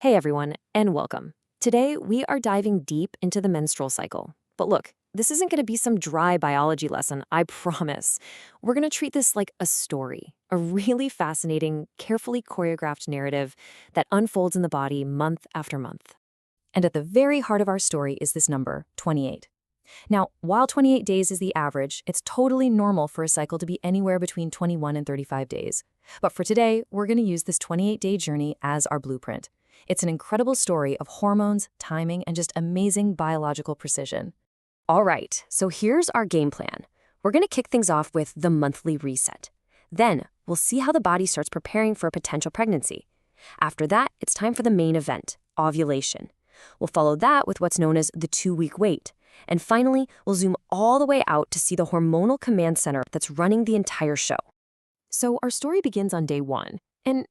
Hey everyone, and welcome. Today, we are diving deep into the menstrual cycle. But look, this isn't going to be some dry biology lesson, I promise. We're going to treat this like a story, a really fascinating, carefully choreographed narrative that unfolds in the body month after month. And at the very heart of our story is this number, 28. Now, while 28 days is the average, it's totally normal for a cycle to be anywhere between 21 and 35 days. But for today, we're going to use this 28-day journey as our blueprint. It's an incredible story of hormones, timing, and just amazing biological precision. All right, so here's our game plan. We're going to kick things off with the monthly reset. Then, we'll see how the body starts preparing for a potential pregnancy. After that, it's time for the main event, ovulation. We'll follow that with what's known as the 2-week wait. And finally, we'll zoom all the way out to see the hormonal command center that's running the entire show. So our story begins on day 1. And,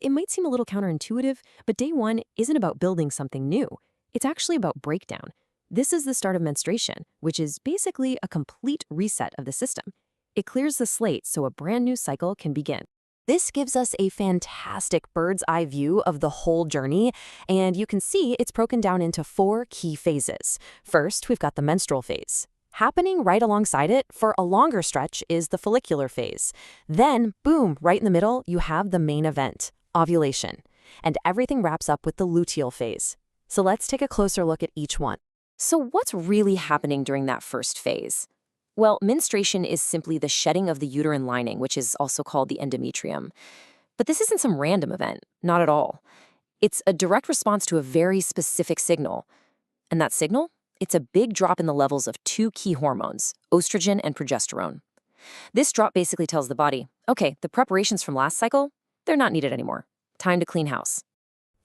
it might seem a little counterintuitive, but day 1 isn't about building something new. It's actually about breakdown. This is the start of menstruation, which is basically a complete reset of the system. It clears the slate so a brand new cycle can begin. This gives us a fantastic bird's eye view of the whole journey, and you can see it's broken down into 4 key phases. First, we've got the menstrual phase. Happening right alongside it for a longer stretch is the follicular phase. Then, boom, right in the middle, you have the main event, ovulation. And everything wraps up with the luteal phase. So let's take a closer look at each one. So what's really happening during that first phase? Well, menstruation is simply the shedding of the uterine lining, which is also called the endometrium. But this isn't some random event, not at all. It's a direct response to a very specific signal. And that signal? It's a big drop in the levels of 2 key hormones, estrogen and progesterone. This drop basically tells the body, okay, the preparations from last cycle, they're not needed anymore. Time to clean house.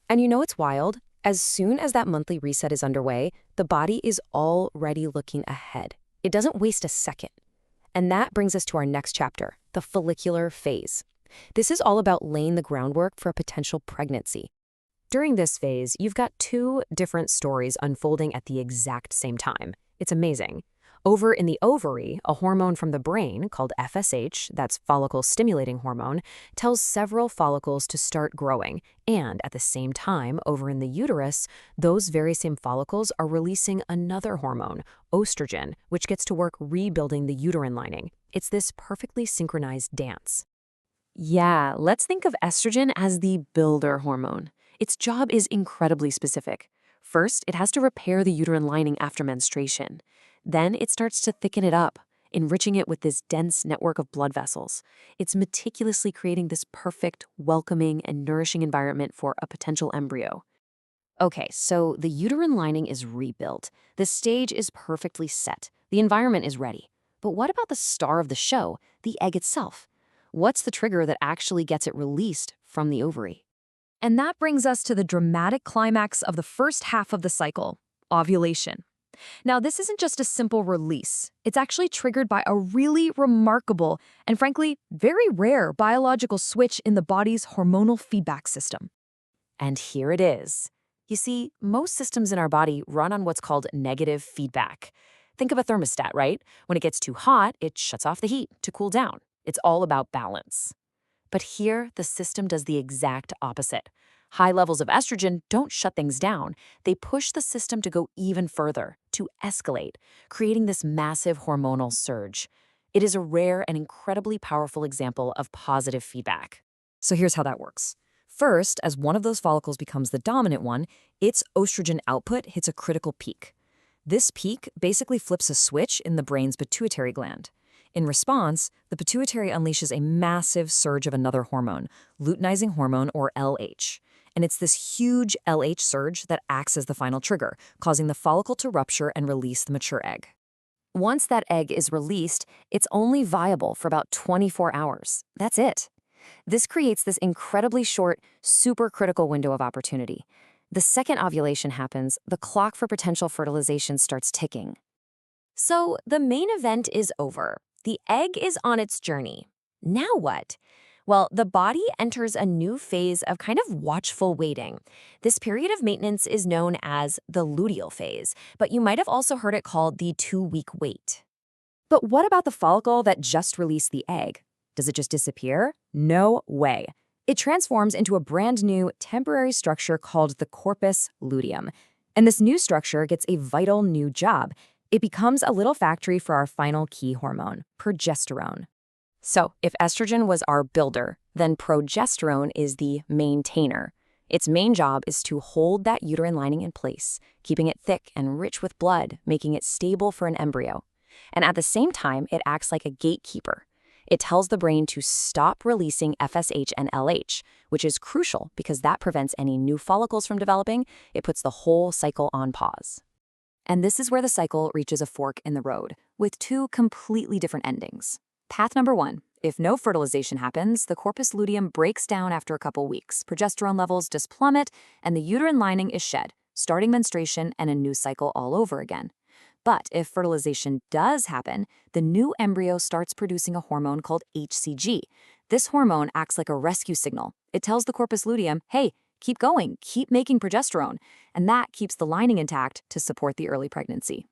And it's wild? As soon as that monthly reset is underway, the body is already looking ahead. It doesn't waste a second. And that brings us to our next chapter, the follicular phase. This is all about laying the groundwork for a potential pregnancy. During this phase, you've got 2 different stories unfolding at the exact same time. It's amazing. Over in the ovary, a hormone from the brain called FSH, that's follicle-stimulating hormone, tells several follicles to start growing. And at the same time, over in the uterus, those very same follicles are releasing another hormone, estrogen, which gets to work rebuilding the uterine lining. It's this perfectly synchronized dance. Yeah, let's think of estrogen as the builder hormone. Its job is incredibly specific. First, it has to repair the uterine lining after menstruation. Then it starts to thicken it up, enriching it with this dense network of blood vessels. It's meticulously creating this perfect, welcoming, and nourishing environment for a potential embryo. Okay, so the uterine lining is rebuilt. The stage is perfectly set. The environment is ready. But what about the star of the show, the egg itself? What's the trigger that actually gets it released from the ovary? And that brings us to the dramatic climax of the first half of the cycle, ovulation. Now, this isn't just a simple release. It's actually triggered by a really remarkable and, frankly, very rare biological switch in the body's hormonal feedback system. And here it is. You see, most systems in our body run on what's called negative feedback. Think of a thermostat, right? When it gets too hot, it shuts off the heat to cool down. It's all about balance. But here, the system does the exact opposite. High levels of estrogen don't shut things down. They push the system to go even further, to escalate, creating this massive hormonal surge. It is a rare and incredibly powerful example of positive feedback. So here's how that works. First, as one of those follicles becomes the dominant one, its estrogen output hits a critical peak. This peak basically flips a switch in the brain's pituitary gland. In response, the pituitary unleashes a massive surge of another hormone, luteinizing hormone, or LH. And it's this huge LH surge that acts as the final trigger, causing the follicle to rupture and release the mature egg. Once that egg is released, it's only viable for about 24 hours. That's it. This creates this incredibly short, supercritical window of opportunity. The second ovulation happens, the clock for potential fertilization starts ticking. So the main event is over. The egg is on its journey. Now what? Well, the body enters a new phase of kind of watchful waiting. This period of maintenance is known as the luteal phase, but you might have also heard it called the 2-week wait. But what about the follicle that just released the egg? Does it just disappear? No way. It transforms into a brand new temporary structure called the corpus luteum. And this new structure gets a vital new job. It becomes a little factory for our final key hormone, progesterone. So, if estrogen was our builder, then progesterone is the maintainer. Its main job is to hold that uterine lining in place, keeping it thick and rich with blood, making it stable for an embryo. And at the same time, it acts like a gatekeeper. It tells the brain to stop releasing FSH and LH, which is crucial because that prevents any new follicles from developing. It puts the whole cycle on pause. And this is where the cycle reaches a fork in the road, with two completely different endings. Path number 1. If no fertilization happens, the corpus luteum breaks down after a couple weeks, progesterone levels just plummet, and the uterine lining is shed, starting menstruation and a new cycle all over again. But if fertilization does happen, the new embryo starts producing a hormone called HCG. This hormone acts like a rescue signal. It tells the corpus luteum, hey, keep going, keep making progesterone, and that keeps the lining intact to support the early pregnancy.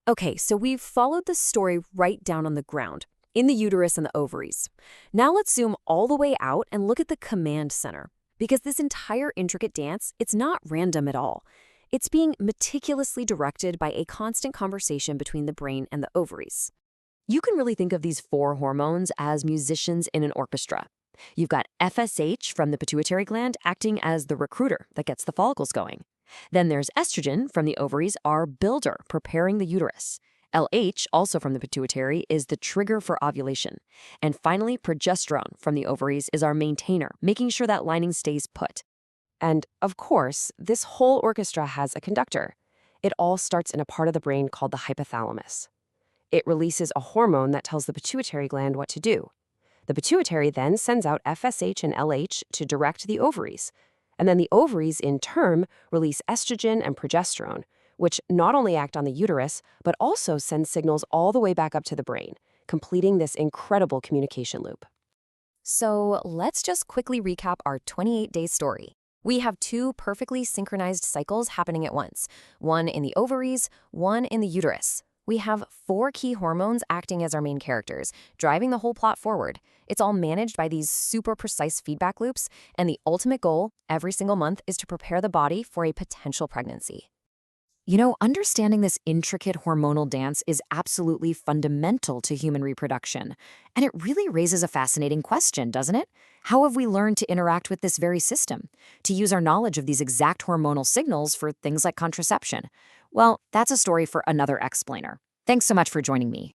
Okay, so we've followed the story right down on the ground, in the uterus and the ovaries. Now let's zoom all the way out and look at the command center. Because this entire intricate dance, it's not random at all. It's being meticulously directed by a constant conversation between the brain and the ovaries. You can really think of these 4 hormones as musicians in an orchestra. You've got FSH from the pituitary gland acting as the recruiter that gets the follicles going. Then there's estrogen from the ovaries, our builder, preparing the uterus. LH, also from the pituitary, is the trigger for ovulation. And finally, progesterone from the ovaries is our maintainer, making sure that lining stays put. And, of course, this whole orchestra has a conductor. It all starts in a part of the brain called the hypothalamus. It releases a hormone that tells the pituitary gland what to do. The pituitary then sends out FSH and LH to direct the ovaries. And then the ovaries, in turn, release estrogen and progesterone, which not only act on the uterus, but also send signals all the way back up to the brain, completing this incredible communication loop. So let's just quickly recap our 28-day story. We have 2 perfectly synchronized cycles happening at once, one in the ovaries, one in the uterus. We have 4 key hormones acting as our main characters, driving the whole plot forward. It's all managed by these super precise feedback loops, and the ultimate goal every single month is to prepare the body for a potential pregnancy. You know, understanding this intricate hormonal dance is absolutely fundamental to human reproduction. And it really raises a fascinating question, doesn't it? How have we learned to interact with this very system? To use our knowledge of these exact hormonal signals for things like contraception? Well, that's a story for another explainer. Thanks so much for joining me.